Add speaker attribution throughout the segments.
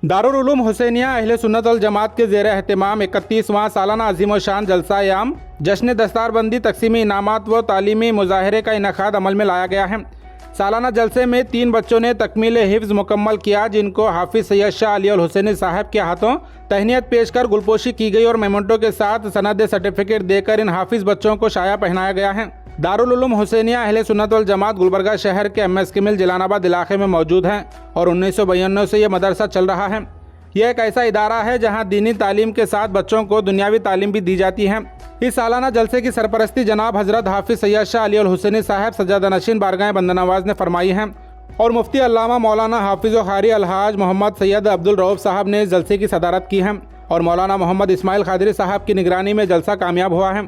Speaker 1: दारुल उलूम हुसैनिया अहले सुन्नत वल जमात के ज़ेर एहतमाम 31वां सालाना अज़ीम व शान जलसा-ए-आम जश्न दस्तारबंदी तकसीमी इनामात व तालीमी मुज़ाहरे का इनकाद अमल में लाया गया है। सालाना जलसे में 3 बच्चों ने तकमील हिफ्ज़ मुकम्मल किया, जिनको हाफिज़ सैयद शाह अली अल हुसैनी साहब के हाथों तहनीत पेश कर गुलपोशी की गई और मेमेंटो के साथ सनद सर्टिफिकेट देकर इन हाफिज़ बच्चों को शाया पहनाया गया है। दारुल उलूम हुसैनिया अहले सुन्नत वल जमात गुलबर्गा शहर के MS मिल जलालाबाद इलाके में मौजूद है और 1992 से यह मदरसा चल रहा है। यह एक ऐसा इदारा है जहां दीनी तालीम के साथ बच्चों को दुनियावी तालीम भी दी जाती है। इस सालाना जलसे की सरपरस्ती जनाब हज़रत हाफिज़ सैयद शाह अली अल हुसैनी साहब सज्जादनशीन बारगाह बंदनवाज ने फरमाई है और मुफ्ती अल्लामा मौलाना हाफिज़ क़ारी अलहाज मोहम्मद सैयद अब्दुल रऊफ़ साहब ने इस जलसे की सदारत की है और मौलाना मोहम्मद इस्माइल क़ादरी साहब की निगरानी में जलसा कामयाब हुआ है।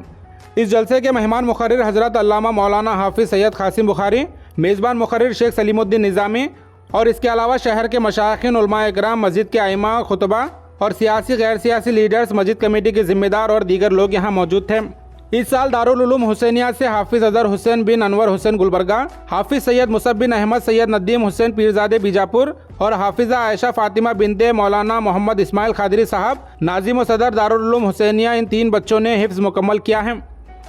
Speaker 1: इस जलसे के मेहमान मुक़र्रिर हज़रत अल्लामा मौलाना हाफिज़ सैयद क़ासिम बुखारी, मेज़बान मुक़र्रिर शेख सलीमुद्दीन निज़ामी और इसके अलावा शहर के मशाइख़िन उलमा इकराम, मस्जिद के आइमा, खुतबा और सियासी गैर सियासी लीडर्स, मस्जिद कमेटी के ज़िम्मेदार और दीगर लोग यहाँ मौजूद थे। इस साल दारुल उलूम हुसैनिया से हाफिज़ अज़हर हुसैन बिन अनवर हुसैन गुलबर्गा, हाफिज़ सैयद मुसब बिन अहमद सैयद नदीम हुसैन पीरज़ादे बीजापुर और हाफिज़ा आयशा फ़ातिमा बिनते मौलाना मोहम्मद इस्माइल क़ादरी साहब नाज़िम व सदर दारुल उलूम हुसैनिया, इन 3 बच्चों ने हिफ्ज़ मुकम्मल किया है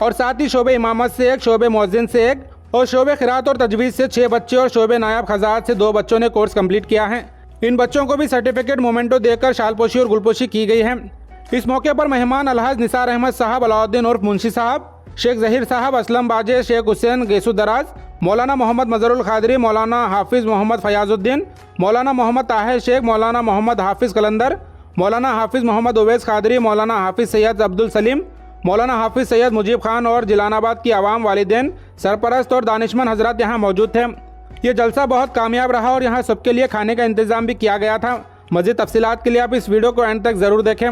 Speaker 1: और साथ ही शोबे इमामत से 1, शोबे मुअज्जिन से 1 और शोबे क़िराअत और तजवीज़ से 6 बच्चे और शोबे नायब ख़ज़ात से 2 बच्चों ने कोर्स कंप्लीट किया है। इन बच्चों को भी सर्टिफिकेट मोमेंटो देकर शालपोशी और गुलपोशी की गई है। इस मौके पर मेहमान अलहाज निसार अहमद साहब, अलाउद्दीन उर्फ मुंशी साहब, शेख ज़हीर साहब, असलम बाजे, शेख हुसैन गेसु दराज, मौलाना मोहम्मद मज़हरुल क़ादरी, मौलाना हाफिज़ मोहम्मद फ़याज़ुद्दीन, मौलाना मोहम्मद ताहिर शेख, मौलाना मोहम्मद हाफिज़ कलंदर, मौलाना हाफिज़ मोहम्मद उवैस क़ादरी, मौलाना हाफिज़ सैयद अब्दुल सलीम, मौलाना हाफिज़ सैयद मुजीब खान और जिलानाबाद की आवाम, वालिदैन, सरपरस्त और दानिशमंद हज़रात यहाँ मौजूद थे। ये जलसा बहुत कामयाब रहा और यहाँ सबके लिए खाने का इंतज़ाम भी किया गया था। मज़ीद तफ़सीलात के लिए आप इस वीडियो को एंड तक ज़रूर देखें।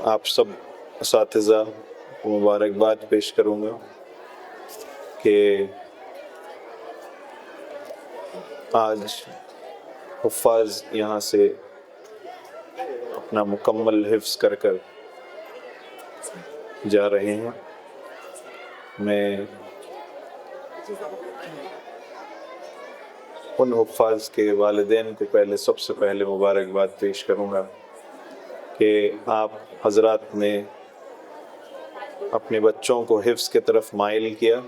Speaker 2: आप सब असातिज़ा को मुबारकबाद पेश करूँगा कि आज हुफ़्फ़ाज़ यहाँ से अपना मुकम्मल हिफ्ज़ कर कर जा रहे हैं। मैं उन हुफ़्फ़ाज़ के वालिदैन को सबसे पहले मुबारकबाद पेश करूँगा कि आप हज़रात ने अपने बच्चों को हिफ्ज़ की तरफ माइल किया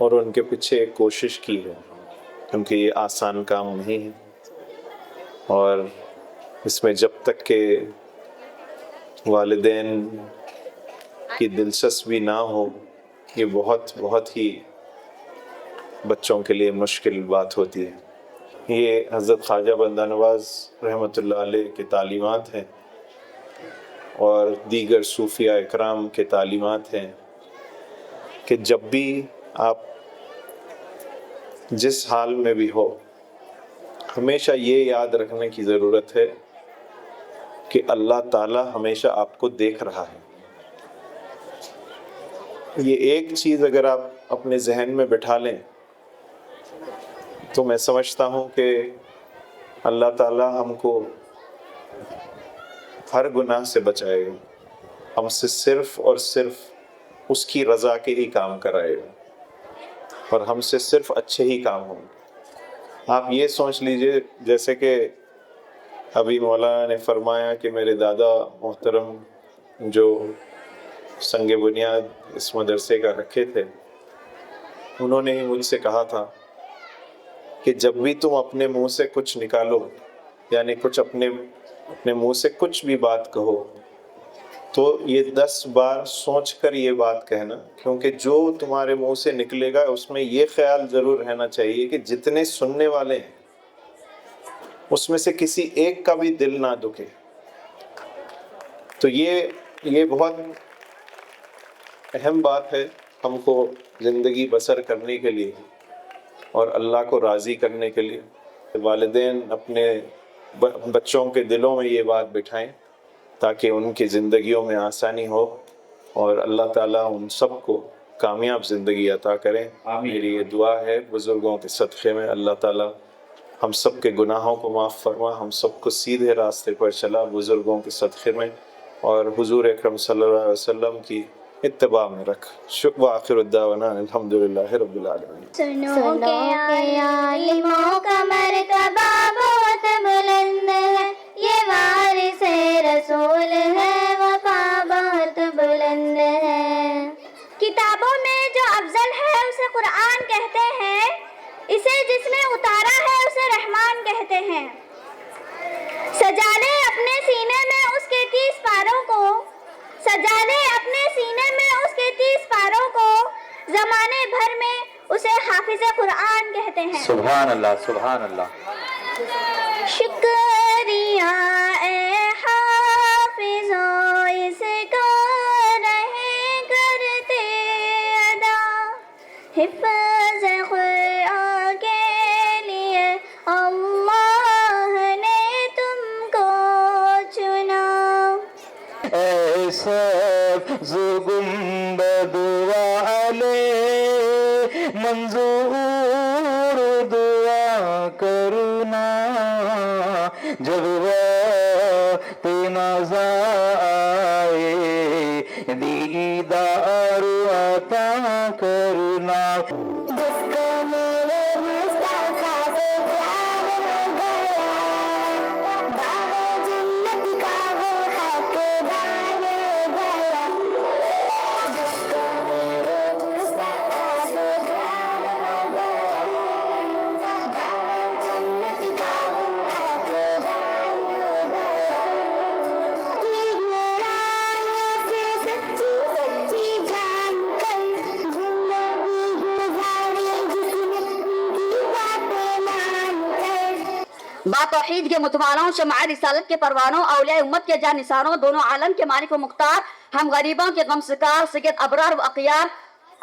Speaker 2: और उनके पीछे एक कोशिश की है, क्योंकि ये आसान काम नहीं है और इसमें जब तक के वालिदैन की दिलचस्पी ना हो, ये बहुत ही बच्चों के लिए मुश्किल बात होती है। ये हज़रत ख्वाजा बंदा नवाज़ रहमतुल्लाह अलैह की तालीमात हैं और दीगर सूफिया इकराम के तालीमात हैं कि जब भी आप जिस हाल में भी हो, हमेशा ये याद रखने की ज़रूरत है कि अल्लाह ताला हमेशा आपको देख रहा है। ये एक चीज़ अगर आप अपने जहन में बिठा लें तो मैं समझता हूँ कि अल्लाह ताला हमको हर गुनाह से बचाएगा, हमसे सिर्फ़ और सिर्फ उसकी रज़ा के ही काम कराएगा और हमसे सिर्फ अच्छे ही काम होंगे। आप ये सोच लीजिए, जैसे कि अभी मौलाना ने फरमाया कि मेरे दादा मोहतरम जो संग बुनियाद इस मदरसे का रखे थे, उन्होंने ही मुझसे कहा था कि जब भी तुम अपने मुंह से कुछ निकालो, यानी कुछ अपने اپنے منہ سے کچھ بھی بات کہو تو یہ 10 بار سوچ کر یہ بات کہنا، کیونکہ جو تمہارے منہ سے نکلے گا اس میں یہ خیال ضرور رہنا چاہیے کہ جتنے سننے والے ہیں اس میں سے کسی ایک کا بھی دل نہ دکھے۔ تو یہ بہت اہم بات ہے ہم کو زندگی بسر کرنے کے لیے اور اللہ کو راضی کرنے کے لیے۔ والدین اپنے بچوں کے دلوں میں یہ بات بٹھائیں تاکہ ان کی زندگیوں میں آسانی ہو اور اللہ تعالیٰ ان سب کو کامیاب زندگی عطا کریں۔ میری یہ دعا ہے بزرگوں کے صدقے میں اللہ تعالیٰ ہم سب کے گناہوں کو معاف فرما، ہم سب کو سیدھے راستے پر چلا بزرگوں کے صدقے میں، اور حضور اکرم صلی اللہ علیہ وسلم کی اتباع میں رکھ۔ شکر وآخر الدعوانا الحمدللہ رب العالمین۔
Speaker 3: سنو کہ عالموں کا مرتبہ بہت بلند ہے، یہ وارث رسول ہے، وفا بہت بلند ہے۔ کتابوں میں جو افضل ہے اسے قرآن کہتے ہیں، اسے جس نے اتارا ہے اسے رحمان کہتے ہیں۔ سجا لے اپنے سینے میں اس کے 30 پاروں کو، سجا لے اپنے سینے میں اس کے 30 پاروں کو، زمانے بھر میں اسے حافظ قرآن کہتے ہیں۔
Speaker 4: سبحان اللہ سبحان اللہ۔
Speaker 3: شکریہ اے حافظوں اس کا رہے کرتے ادا، حفظ قرآن کے لیے اللہ نے تم کو چنا۔
Speaker 4: اے سبز گنبد والے منظور دعا کرنا، جب وقت نظر آئے دیدار عطا کرنا۔
Speaker 3: جس کو میرے مصطفیٰ سے پیار ہو گیا، باغ جنت کا وہ حقدار گیا۔ جس کو میرے مصطفیٰ سے پیار ہو گیا، باغ جنت کا وہ حقدار گیا۔ سچی سچی جان کر زندگی گزاری جس نے کی باتیں مان کر۔
Speaker 5: باتوحید کے متوالوں، شمع رسالت کے پروانوں، اولیاء امت کے جانثاروں، دونوں عالم کے مالک و مختار، ہم غریبوں کے غم سکار، سید ابرار و اخیار،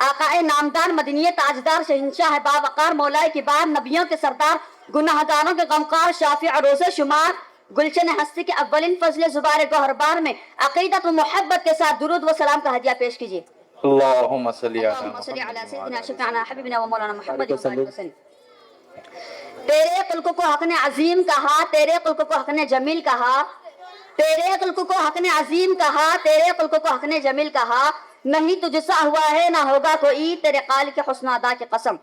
Speaker 5: آقائے نامدار، مدنی تاجدار، شہنشاہ باوقار، مولائے کبار، نبیوں کے سردار، گناہ گاروں کے غمخوار، شافع روز شمار، گلشن ہستی کے اولین فضل زبار گوہربار میں عقیدت و محبت کے ساتھ درود و سلام کا ہدیہ پیش کیجیے۔
Speaker 4: اللہم صلی
Speaker 5: اللہم صلی علی سیدنا شفیعنا حبیبنا و مولانا محمد وسلم۔ تیرے خلق کو حق نے عظیم کہا، تیرے خلق کو حق نے جمیل کہا، تیرے خلق کو حق نے عظیم کہا، تیرے خلق کو حق نے جمیل کہا، نہیں تجھ سا ہوا ہے نہ ہوگا کوئی، تیرے خالق حسن ادا کی قسم۔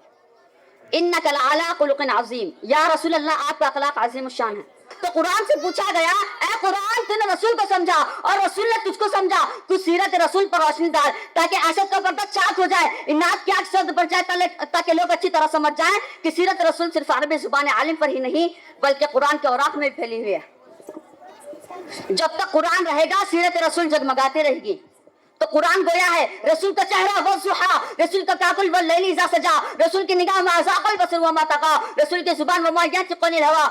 Speaker 5: انک لعلی خلق عظیم، یا رسول اللہ آپ کا اخلاق عظیم الشان ہے۔ تو قرآن سے پوچھا گیا، اے قرآن تو نے رسول کو سمجھا اور رسول نے تجھ کو سمجھا، تو سیرت رسول پر روشنی ڈال تاکہ عاشق کا پردہ چاک ہو جائے، انات کی آگ سرد پڑ جائے، تاکہ لوگ اچھی طرح سمجھ جائیں کہ سیرت رسول صرف عربی زبان عالم پر ہی نہیں بلکہ قرآن کے اوراق میں بھی پھیلی ہوئی ہے۔ جب تک قرآن رہے گا سیرت رسول جگمگاتی رہے گی۔ تو قرآن گویا ہے رسول کا چہرہ والضحیٰ، رسول کا کاکل واللیل اذا سجا، رسول کی نگاہ ما ذاق البصر وما طغى، رسول کی زبان وما ينطق عن الهوى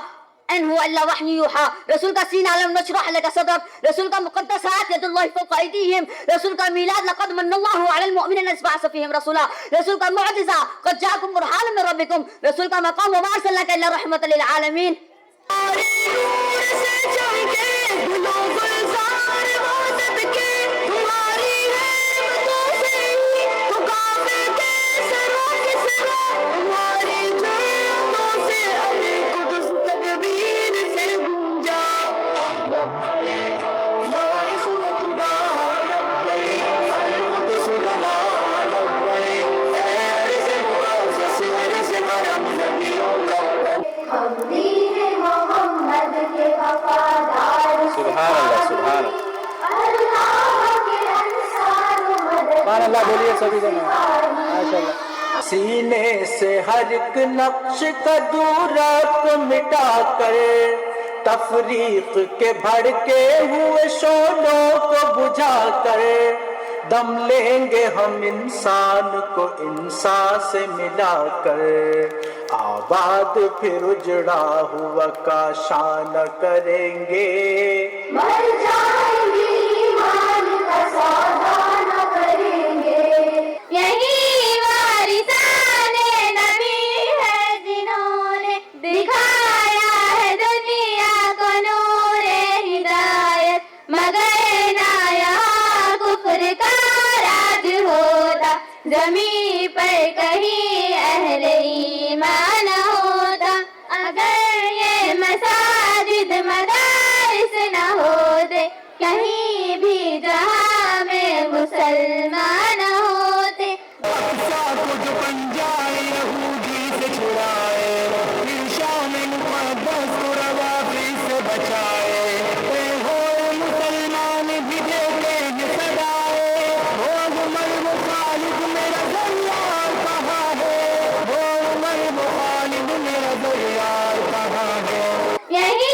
Speaker 5: ان هو الا وحی یوحى، رسول کا سینہ علم نشرح لك صدرك، رسول کا مقدسات ید اللہ فوق ایدیہم، رسول کا میلاد لقد من اللہ علی المؤمنین اذ بعث فیہم رسولا، رسول کا معجزہ قد جاءکم برہان من ربکم، رسول کا مقام وما ارسلناک الا رحمۃ للعالمین۔
Speaker 4: سبحان اللہ سبحان اللہ بولیے سبھی کو ماشاءاللہ۔ سینے سے ہر ایک نقش کا دورات مٹا کر
Speaker 6: तफरीक के भड़के हुए शोलों को बुझा कर दम लेंगे हम इंसान को इंसान से मिला कर आबाद फिर उजड़ा हुआ काशान करेंगे
Speaker 3: मर जाएंगे ईमान का सौदा न करेंगे यही वारिसाने नबी है जिन्होंने दिखाया है दुनिया को नूरे हिदायत मगर ना यहाँ कुफ्र का राज होता जमी पर कहीं अहले ईमान होता अगर ये मसाजिद मदारिस न होते कहीं भी जहाँ में मुसलमान होते
Speaker 6: अक्सा को जो बन जाए यहूदी से छुड़ाए फिर शाम मुक़द्दस को रवाफी से बचाए ए हो मुसलमान भी देते हैं सदाए हो उमर मुखालिद मेरा दरियार कहाँ है हो उमर मुखालिद मेरा दरियार कहाँ है
Speaker 3: यही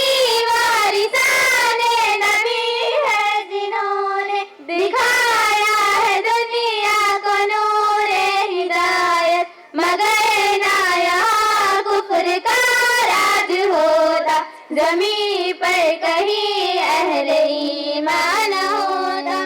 Speaker 3: वारिसाने नबी है जिन्होंने दिखाया है दुनिया को नूरे हिदायत मगर ना यहाँ कुफ्र का राज होता जमी पर कहीं अहले ईमान होता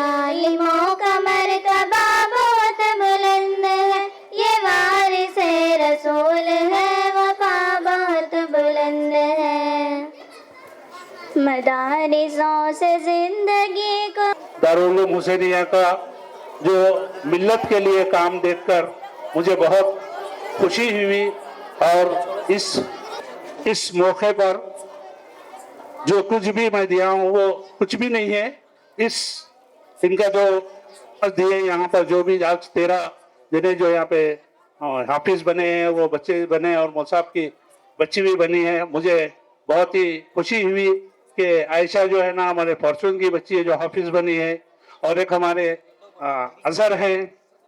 Speaker 3: आलिमों का मर्तबा बहुत बुलंद है ये वारिस रसूल है वफा बहुत बुलंद है मदारिसों से जिंदगी को
Speaker 6: दारुल उलूम हुसैनिया का जो मिल्लत के लिए काम देखकर मुझे बहुत खुशी हुई और इस मौके पर जो कुछ भी मैं दिया हूँ वो कुछ भी नहीं है। इनका जो दिए यहाँ पर जो भी आज 13 जिन्हें जो यहाँ पे हाफिज बने हैं वो बच्चे बने और मौसाब की बच्ची भी बनी है। मुझे बहुत ही खुशी हुई कि आयशा जो है ना हमारे फॉर्चून की बच्ची है जो हाफिज बनी है और एक हमारे अजहर हैं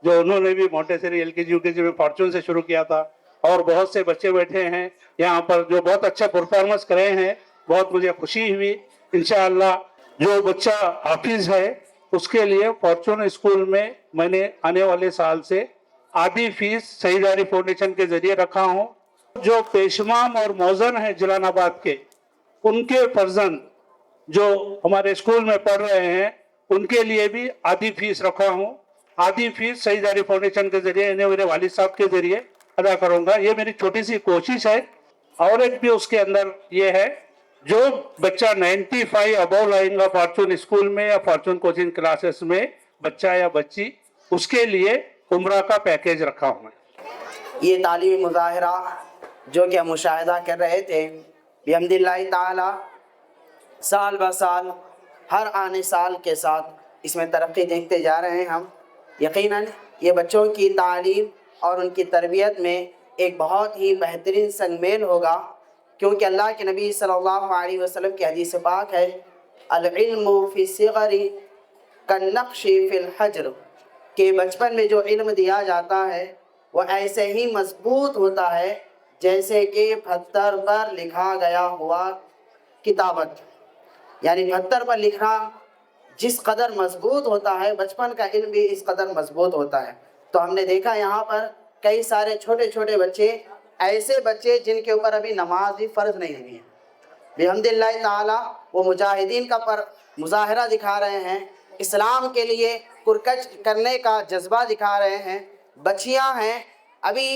Speaker 6: जो उन्होंने भी मोंटेसरी LKG UKG में फॉर्चून से शुरू किया था और बहुत से बच्चे बैठे हैं यहाँ पर जो बहुत अच्छा परफॉर्मेंस करे हैं। बहुत मुझे खुशी हुई। इंशाअल्लाह जो बच्चा हाफिज है उसके लिए फॉर्चून स्कूल में मैंने आने वाले साल से आधी फीस सईदारी फाउंडेशन के जरिए रखा हूँ। जो पेशमाम और मौजन है जलालाबाद के उनके फर्जंद जो हमारे स्कूल में पढ़ रहे हैं उनके लिए भी आधी फीस रखा हूँ। आधी फीस सईदारी फाउंडेशन के जरिए इन्हें मेरे वालिद साहब के जरिए अदा करूँगा। ये मेरी छोटी सी कोशिश है। और एक भी उसके अंदर ये है जो बच्चा 95 अबव लाएगा फॉर्चून स्कूल में या फॉर्चून कोचिंग क्लासेस में बच्चा या बच्ची उसके लिए उम्रा का पैकेज रखा हूँ।
Speaker 7: ये तालीमी मुजाहरा जो कि हम मुशाहिदा कर रहे थे बिहम्दिल्लाह ताला साल ब साल हर आने साल के साथ इसमें तरक्की देखते जा रहे हैं हम। यकीनन ये बच्चों की तालीम और उनकी तरबियत में एक बहुत ही बेहतरीन संगमेल होगा क्योंकि अल्लाह के नबी सल्लल्लाहु अलैहि वसल्लम की हदीस पाक है अल-इल्मु फी सिग़री कन्नक्शी फिल हजर के बचपन में जो इल्म दिया जाता है वो ऐसे ही मजबूत होता है जैसे कि पत्थर पर लिखा गया हुआ किताबत। यानी पत्थर पर लिखना जिस कदर मजबूत होता है बचपन का इल्म भी इस कदर मजबूत होता है। तो हमने देखा यहाँ पर कई सारे छोटे छोटे बच्चे ऐसे बच्चे जिनके ऊपर अभी नमाज भी फ़र्ज नहीं हुई है बिहम्दिल्लाह ताला वो मुजाहिदीन का पर मुजाहरा दिखा रहे हैं, इस्लाम के लिए कुरकच करने का जज्बा दिखा रहे हैं। बच्चियां हैं अभी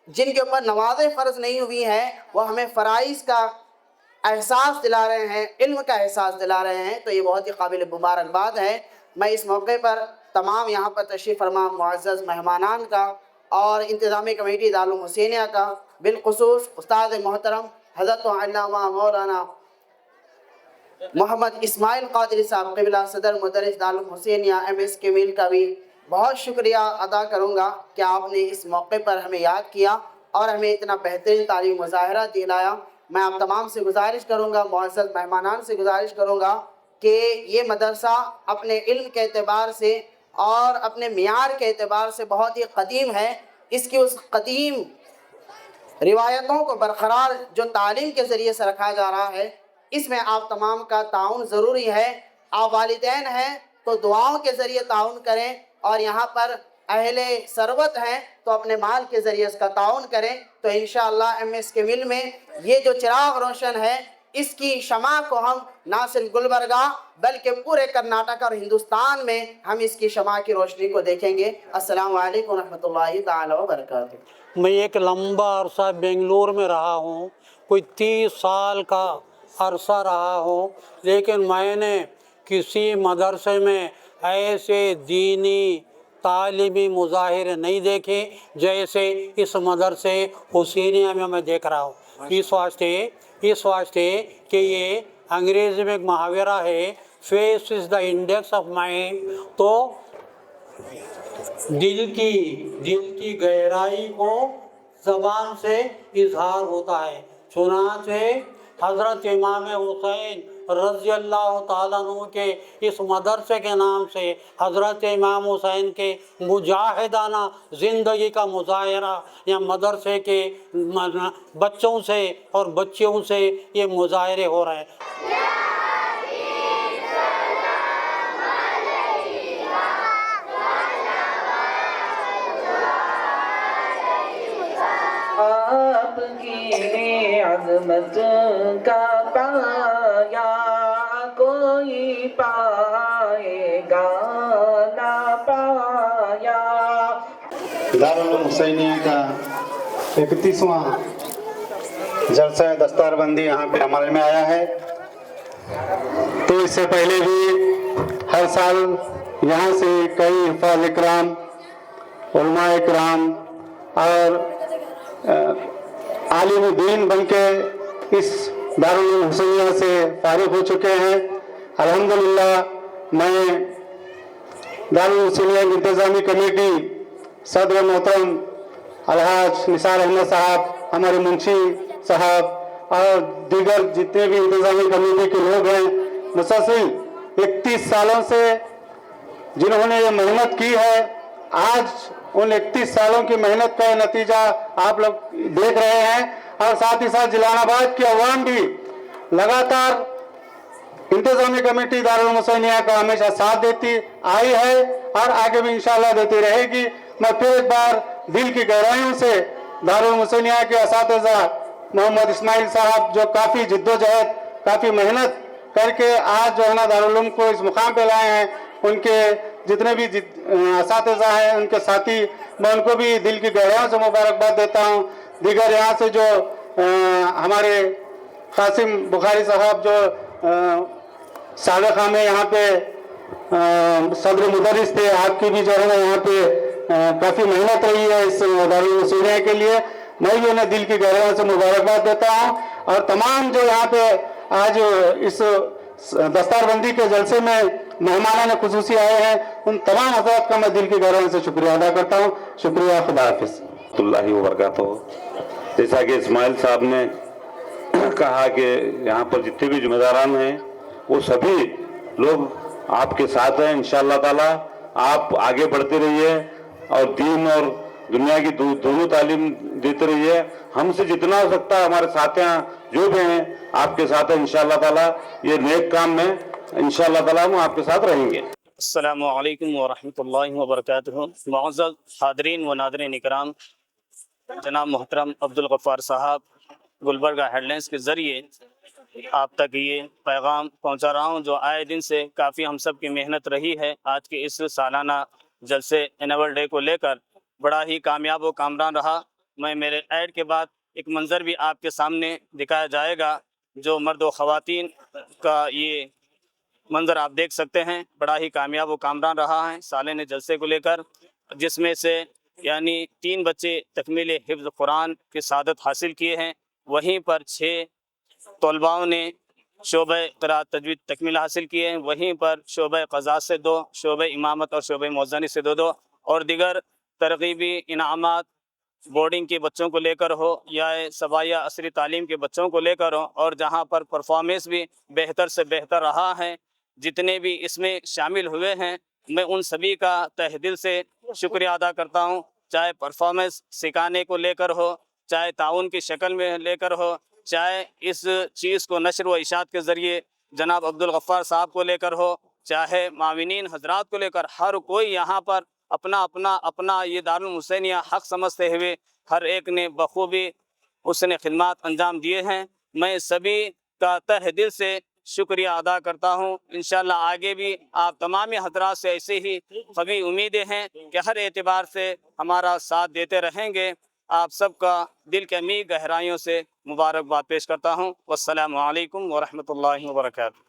Speaker 7: जिनके ऊपर नमाज़ें फ़र्ज नहीं हुई हैं वो हमें फ़राइज़ का एहसास दिला रहे हैं, इल्म का एहसास दिला रहे हैं। तो ये बहुत ही काबिल मुबारकबाद है। मैं इस मौके पर तमाम यहाँ पर तशरीफ़ फरमा मुअज़्ज़ज़ मेहमानान का और इंतज़ामी कमेटी दारुल हुसैनिया का बिलख़ुसूस उस्ताद मोहतरम हज़रत अल्लामा मौलाना मोहम्मद इस्माइल क़ादरी साहब क़िबला सदर मुदर्रिस दारुल हुसैनिया MS कमील का भी बहुत शुक्रिया अदा करूँगा कि आपने इस मौके पर हमें याद किया और हमें इतना बेहतरीन तालीम मुज़ाहरा दिलाया। मैं आप तमाम से गुजारिश करूँगा, मुअज़्ज़ज़ मेहमानान से गुजारिश करूँगा कि ये मदरसा अपने इल्म के एतबार से और अपने मियार के एतबार से बहुत ही क़दीम है। इसकी उस क़दीम روایتوں کو برقرار جو تعلیم کے ذریعے سے رکھا جا رہا ہے، اس میں آپ تمام کا تعاون ضروری ہے۔ آپ والدین ہیں تو دعاؤں کے ذریعے تعاون کریں، اور یہاں پر اہل ثروت ہیں تو اپنے مال کے ذریعے اس کا تعاون کریں، تو انشاءاللہ ایم ایس کے مل میں یہ جو چراغ روشن ہے، اس کی شمع کو ہم نہ صرف گلبرگہ بلکہ پورے کرناٹک اور ہندوستان میں ہم اس کی شمع کی روشنی کو دیکھیں گے۔ السلام علیکم ورحمۃ اللہ تعالی وبرکاتہ۔
Speaker 8: میں ایک لمبا عرصہ بنگلور میں رہا ہوں، کوئی 30 سال کا عرصہ رہا ہوں، لیکن میں نے کسی مدرسے میں ایسے دینی تعلیمی مظاہرے نہیں دیکھے جیسے اس مدرسے حسینیہ میں دیکھ رہا ہوں۔ اس واسطے کہ یہ انگریزی میں ایک محاورہ ہے، face is the index of mind, تو دل کی گہرائی کو زبان سے اظہار ہوتا ہے۔ چنانچہ حضرت امام حسین رضی اللہ تعالیٰ عنہ کے اس مدرسے کے نام سے حضرت امام حسین کے مجاہدانہ زندگی کا مظاہرہ یا مدرسے کے بچوں سے اور بچیوں سے یہ مظاہرے ہو رہے ہیں۔
Speaker 9: آپ کی عظمت کا پایا کوئی پائے گا نہ پایا۔
Speaker 10: دارالعلوم حسینیہ کا 31واں جلسہ دستار بندی یہاں پہ عمل میں آیا ہے، تو اس سے پہلے بھی ہر سال یہاں سے کئی حفاظ اکرام، علماء اکرام اور عالم دین بن کے اس دارالعلوم حسینیہ سے فارغ ہو چکے ہیں۔ الحمدللہ میں دارالعلوم حسینیہ کی انتظامی کمیٹی صدر محترم الحاج نثار احمد صاحب، ہمارے منشی صاحب اور دیگر جتنے بھی انتظامی کمیٹی کے لوگ ہیں، مسلسل 31 سالوں سے جنہوں نے یہ محنت کی ہے، آج ان 31 سالوں کی محنت کا نتیجہ آپ لوگ دیکھ رہے ہیں، اور ساتھ ہی ساتھ جلال آباد کی عوام بھی لگاتار انتظامی کمیٹی دارالعلوم حسینیہ کا ہمیشہ ساتھ دیتی آئی ہے اور آگے بھی انشاءاللہ دیتی رہے گی۔ میں پھر ایک بار دل کی گہرائیوں سے دارالعلوم حسینیہ کے اساتذہ محمد اسماعیل صاحب، جو کافی جد و جہد، کافی محنت کر کے آج جو ہے نا دارالعلوم کو اس مقام پہ لائے ہیں، ان کے جتنے بھی اساتذہ ہیں، ان کے ساتھی، میں ان کو بھی دل کی گہرائیوں سے مبارکباد دیتا ہوں۔ دیگر یہاں سے جو ہمارے قاسم بخاری صاحب جو سابقہ میں یہاں پہ صدر مدرس تھے، آپ کی بھی جو ہے نا یہاں پہ کافی محنت رہی ہے اس دارالعلوم حسینیہ کے لیے، میں بھی انہیں دل کی گہرائیوں سے مبارکباد دیتا ہوں۔ اور تمام جو یہاں پہ آج اس دستار بندی کے جلسے میں مہمانان خصوصی آئے ہیں، ان تمام حضرات کا میں دل کی گہرائیوں سے شکریہ ادا کرتا ہوں۔ شکریہ، خدا حافظ۔
Speaker 11: اللہ وبرکاتہ۔ جیسا کہ اسماعیل صاحب نے کہا کہ یہاں پر جتنے بھی ذمہ داران ہیں وہ سبھی لوگ آپ کے ساتھ ہیں انشاءاللہ تعالی۔ آپ آگے بڑھتے رہیے اور دین اور دنیا کی دونوں تعلیم دیتے رہیے۔ ہم سے جتنا ہو سکتا ہے ہمارے ساتھیاں جو بھی ہیں آپ کے ساتھ ہیں انشاءاللہ تعالی۔ یہ نیک کام میں انشاءاللہ تعالی ہم آپ کے ساتھ رہیں گے۔
Speaker 12: السلام علیکم ورحمۃ اللہ وبرکاتہ۔ معزز حاضرین و ناظرین اکرام، جناب محترم عبدالغفار صاحب، گلبرگہ ہیڈ لائنز کے ذریعے آپ تک یہ پیغام پہنچا رہا ہوں جو آئے دن سے کافی ہم سب کی محنت رہی ہے۔ آج کے اس سالانہ جلسے اینول ڈے کو لے کر بڑا ہی کامیاب و کامران رہا۔ میں میرے ایڈ کے بعد ایک منظر بھی آپ کے سامنے دکھایا جائے گا، جو مرد و خواتین کا یہ منظر آپ دیکھ سکتے ہیں۔ بڑا ہی کامیاب و کامران رہا ہے سالانہ جلسے کو لے کر، جس میں سے یعنی 3 بچے تکمیل حفظ قرآن کی سعادت حاصل کیے ہیں، وہیں پر 6 طلباؤں نے شعبہ قراءت تجوید تکمیل حاصل کیے ہیں، وہیں پر شعبہ قضاء سے 2، شعبہ امامت اور شعبہ موزنی سے 2 اور دیگر ترغیبی انعامات بورڈنگ کے بچوں کو لے کر ہو یا سبائیہ عصری تعلیم کے بچوں کو لے کر ہو، اور جہاں پر پرفارمنس بھی بہتر سے بہتر رہا ہے۔ جتنے بھی اس میں شامل ہوئے ہیں میں ان سبھی کا تہ دل سے شکریہ ادا کرتا ہوں، چاہے پرفارمنس سکھانے کو لے کر ہو، چاہے تعاون کی شکل میں لے کر ہو، چاہے اس چیز کو نشر و اشاعت کے ذریعے جناب عبدالغفار صاحب کو لے کر ہو، چاہے معاونین حضرات کو لے کر، ہر کوئی یہاں پر اپنا یہ دارالحسینیہ حق سمجھتے ہوئے ہر ایک نے بخوبی اس نے خدمات انجام دیے ہیں۔ میں سبھی کا تہ دل سے شکریہ ادا کرتا ہوں۔ انشاءاللہ آگے بھی آپ تمام حضرات سے ایسے ہی قوی امیدیں ہیں کہ ہر اعتبار سے ہمارا ساتھ دیتے رہیں گے۔ آپ سب کا دل کے عمیق گہرائیوں سے مبارکباد پیش کرتا ہوں۔ والسلام علیکم ورحمۃ اللہ وبرکاتہ۔